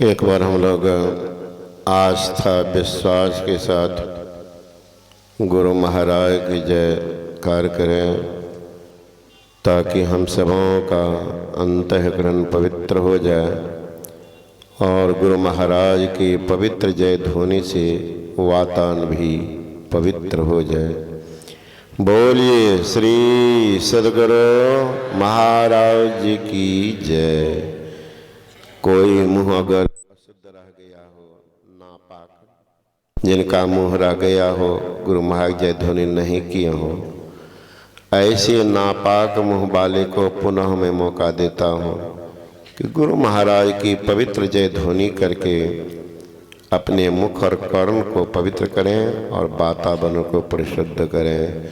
एक बार हम लोग आस्था विश्वास के साथ गुरु महाराज की जयकार करें ताकि हम सबों का अंतःकरण पवित्र हो जाए और गुरु महाराज की पवित्र जय ध्वनि से वातावरण भी पवित्र हो जाए। बोलिए श्री सद्गुरु महाराज जी की जय। कोई मुँह अगर अशुद्ध रह गया हो, नापाक, जिनका मुँह रह गया हो, गुरु महाराज जय ध्वनि नहीं किए हो, ऐसे नापाक मुँह वाले को पुनः मैं मौका देता हूँ कि गुरु महाराज की पवित्र जय ध्वनि करके अपने मुख और कर्ण को पवित्र करें और वातावरण को परिशुद्ध करें।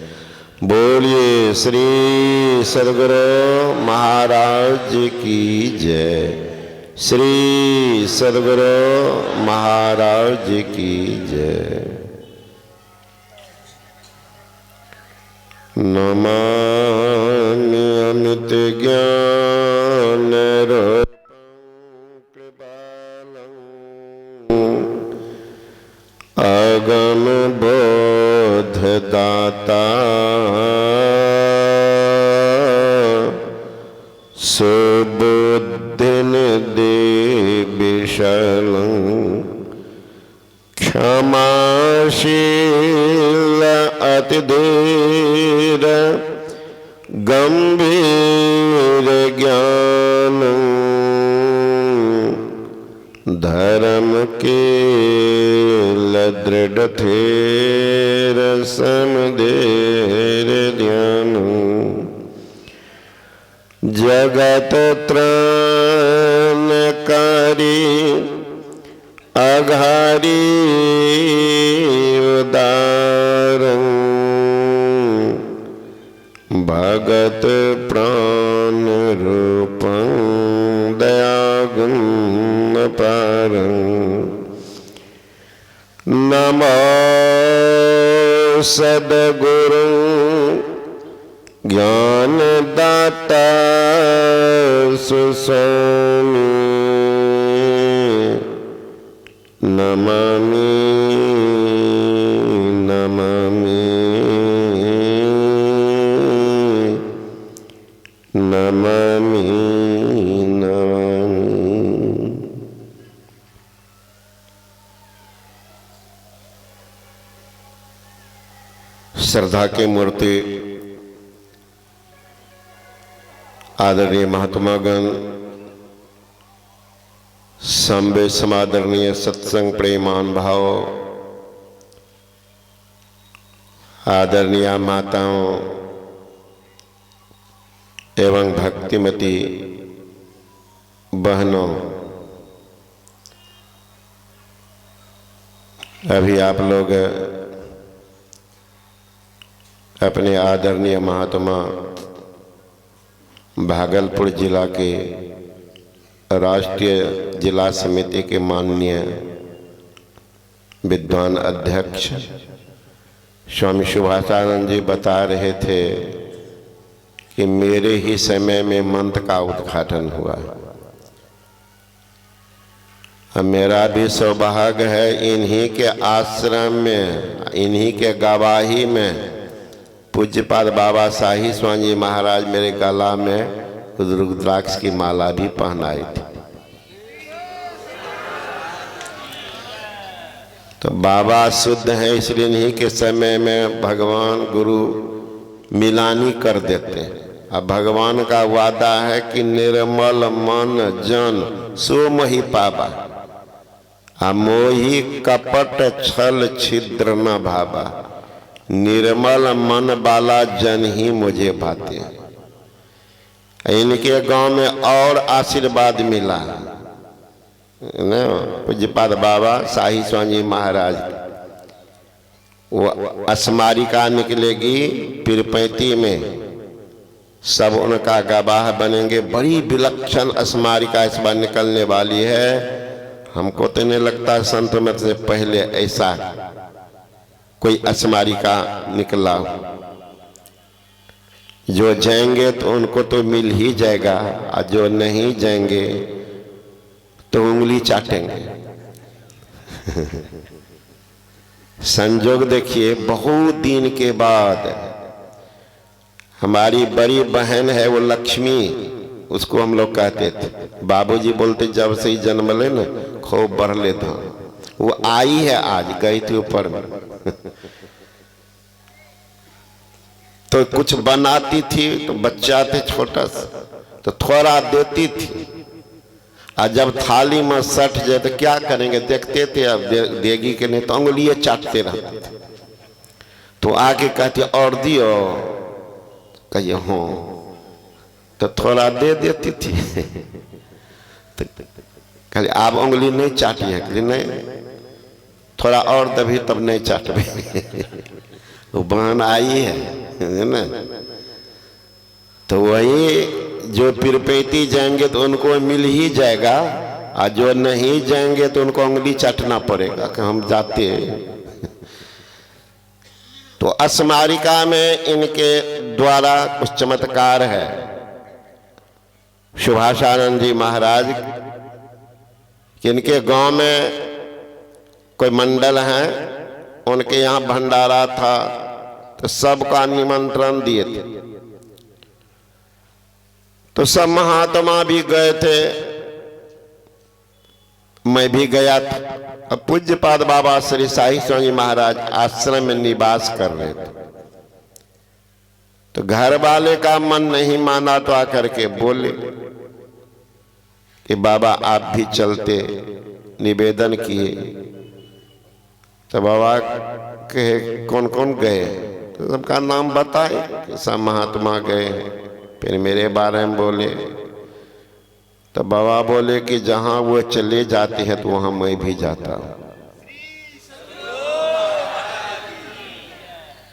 बोलिए श्री सद्गुरु महाराज की जय। श्री सद्गुरु महाराज की जय। नमामि अमित ज्ञान रूपं कृपालं अगम बोध दाता सुबुद्धिन दे विशलं क्षमाशील अतिधीर गंभीर ज्ञान धर्म के दृढ़ थेर समधेर ध्यान जगत त्राणकारी अघारी उदारं भगत प्राण रूपं दयागुण पारं नमो सद्गुरु ज्ञानदाता सुस्वामी नमामि नमामि नमामि नमामि। श्रद्धा के मूर्ति आदरणीय महात्मागण, संवे समादरणीय सत्संग प्रेमान भाव, आदरणीय माताओं एवं भक्तिमती बहनों, अभी आप लोग अपने आदरणीय महात्मा भागलपुर जिला के राष्ट्रीय जिला समिति के माननीय विद्वान अध्यक्ष स्वामी सुभाषानंद जी बता रहे थे कि मेरे ही समय में मंत्र का उद्घाटन हुआ। मेरा भी सौभाग्य है इन्हीं के आश्रम में, इन्हीं के गवाही में पूज्यपाद बाबा शाही स्वामी महाराज मेरे गला में रुद्राक्ष की माला भी पहनाई थी। तो बाबा शुद्ध हैं, इसलिए इन्हीं के समय में भगवान गुरु मिलानी कर देते हैं। अब भगवान का वादा है कि निर्मल मन जन सो मोहि पावा, मोहि कपट छल छिद्र न भावा। निर्मल मन वाला जन ही मुझे भाते। इनके गांव में और आशीर्वाद मिला न, पूज्यपाद बाबा शाही स्वामी महाराज, वो अस्मारिका निकलेगी पीरपैंती में, सब उनका गवाह बनेंगे। बड़ी विलक्षण अस्मारिका इस बार निकलने वाली है। हमको तो नहीं लगता संत मत से पहले ऐसा कोई अस्मारिका निकला। जो जाएंगे तो उनको तो मिल ही जाएगा, और जो नहीं जाएंगे तो उंगली उंगली चाटेंगे। संजोग देखिए, बहुत दिन के बाद हमारी बड़ी बहन है वो लक्ष्मी, उसको हम लोग कहते थे, बाबूजी बोलते जब से ही जन्म ले ना खूब बढ़ लेता। वो आई है, आज गई थी ऊपर में तो कुछ बनाती थी, तो बच्चा थे छोटा सा, तो थोड़ा देती थी, और जब थाली में सट जाए तो क्या करेंगे, देखते थे अब देगी कि नहीं, तो उंगलियां चाटते रहते थे। तो आके कहती और दियो, कहिए हो, तो थोड़ा दे देती थी। तो कहिए आप उंगली नहीं चाटी है, कहिए नहीं, थोड़ा और दबी तब नहीं चाटबे। वो बहन आई है ना, तो वही जो पिरपैती जाएंगे तो उनको मिल ही जाएगा, और जो नहीं जाएंगे तो उनको उंगली चाटना पड़ेगा कि हम जाते हैं। तो अस्मारिका में इनके द्वारा कुछ चमत्कार है। सुभाषानंद जी महाराज, इनके गांव में कोई मंडल है, उनके यहाँ भंडारा था, तो सबका निमंत्रण दिए थे, तो सब महात्मा भी गए थे, मैं भी गया था। अब पूज्यपाद बाबा श्री साई स्वामी महाराज आश्रम में निवास कर रहे थे, तो घर वाले का मन नहीं माना, तो आकर के बोले कि बाबा आप भी चलते, निवेदन किए। तो बाबा कहे कौन कौन गए, तो सबका नाम बताए, सब महात्मा गए। फिर मेरे बारे में बोले, तो बाबा बोले कि जहां वो चले जाते हैं तो वहां मैं भी जाता हूं।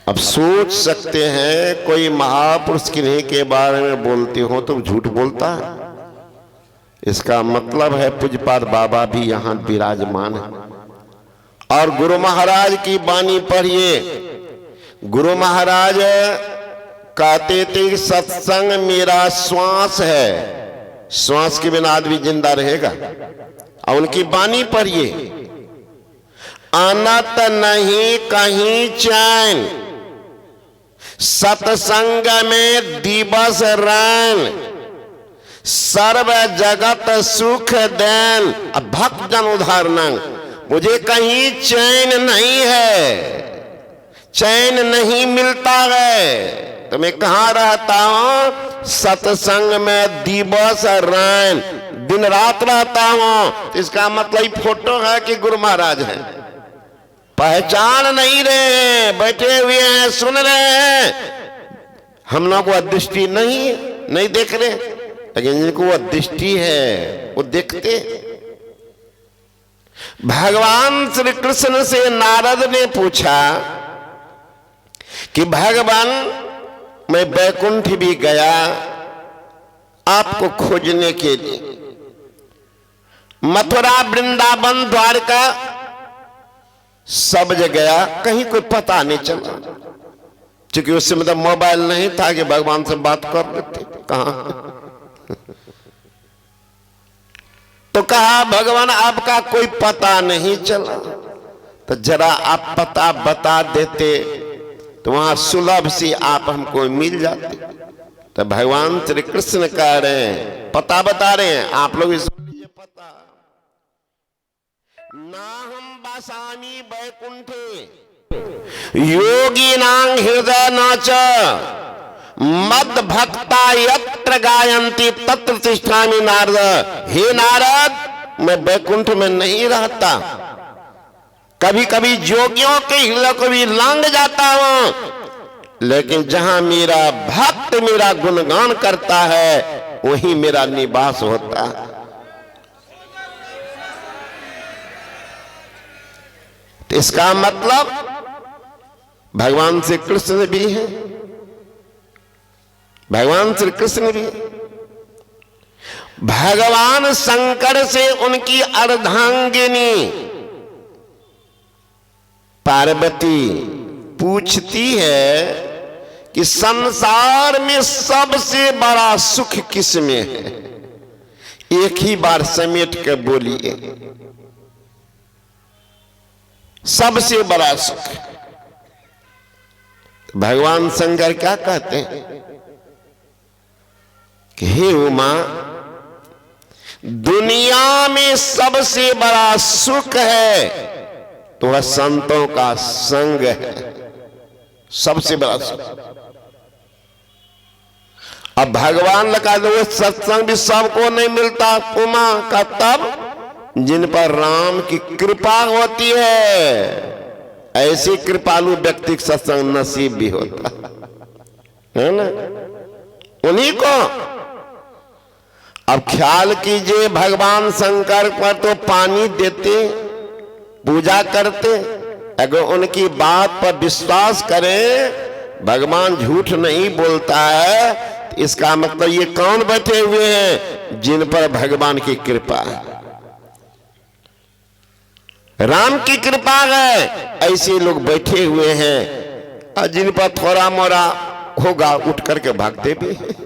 अब सोच सकते हैं, कोई महापुरुष किन्हीं के बारे में बोलते हो तो झूठ बोलता है। इसका मतलब है पूज्यपाद बाबा भी यहां विराजमान है। और गुरु महाराज की वाणी पढ़िए, गुरु महाराज कहते थे सत्संग मेरा श्वास है, श्वास के बिना आदमी जिंदा रहेगा। और उनकी वाणी पढ़िए, अनत नहीं कहीं चैन, सत्संग में दिवस रैन, सर्व जगत सुख देन। अब भक्त जन उदाहरण, मुझे कहीं चैन नहीं है, चैन नहीं मिलता है, तो मैं कहां रहता हूं, सत्संग में दिवस रैन, दिन रात रहता हूं। तो इसका मतलब फोटो है कि गुरु महाराज हैं, पहचान नहीं रहे हैं, बैठे हुए हैं, सुन रहे हैं। हम लोग को दृष्टि नहीं देख रहे, लेकिन जिनको वो दृष्टि है वो देखते। भगवान श्री कृष्ण से नारद ने पूछा कि भगवान मैं बैकुंठ भी गया आपको खोजने के लिए, मथुरा वृंदावन द्वारका सब जगह गया, कहीं कोई पता नहीं चला, क्योंकि उस समय मतलब मोबाइल नहीं था कि भगवान से बात कर लेते। कहां तो कहा भगवान आपका कोई पता नहीं चला, तो जरा आप पता बता देते तो वहां सुलभ से आप हमको मिल जाते। तो भगवान श्री कृष्ण कह रहे हैं, पता बता रहे हैं, आप लोग सुन लीजिए पता। ना हम बसामी बैकुंठे योगी नांग हृदय नाच, मद भक्ता यत्र गायंती तत्र तिष्ठामि नारद। हे नारद, मैं बैकुंठ में नहीं रहता, कभी कभी जोगियों के हृदय को भी लांग जाता हूं, लेकिन जहां मेरा भक्त मेरा गुणगान करता है वहीं मेरा निवास होता है। तो इसका मतलब भगवान श्री कृष्ण भी है, भगवान श्री कृष्ण भी। भगवान शंकर से उनकी अर्धांगिनी पार्वती पूछती है कि संसार में सबसे बड़ा सुख किस में है, एक ही बार समेट के बोलिए, सबसे बड़ा सुख। भगवान शंकर क्या कहते हैं कि हे उमा, दुनिया में सबसे बड़ा सुख है तो वह संतों का संग है, सबसे बड़ा सुख। अब भगवान लगा दो, सत्संग भी सबको नहीं मिलता उमा का, तब जिन पर राम की कृपा होती है, ऐसे कृपालु व्यक्ति का सत्संग नसीब भी होता है ना, उन्हीं को। अब ख्याल कीजिए, भगवान शंकर पर तो पानी देते, पूजा करते, अगर उनकी बात पर विश्वास करें, भगवान झूठ नहीं बोलता है, इसका मतलब ये कौन बैठे हुए हैं जिन पर भगवान की कृपा है, राम की कृपा है, ऐसे लोग बैठे हुए हैं। और जिन पर थोड़ा मोड़ा होगा उठ करके भागते भी हैं।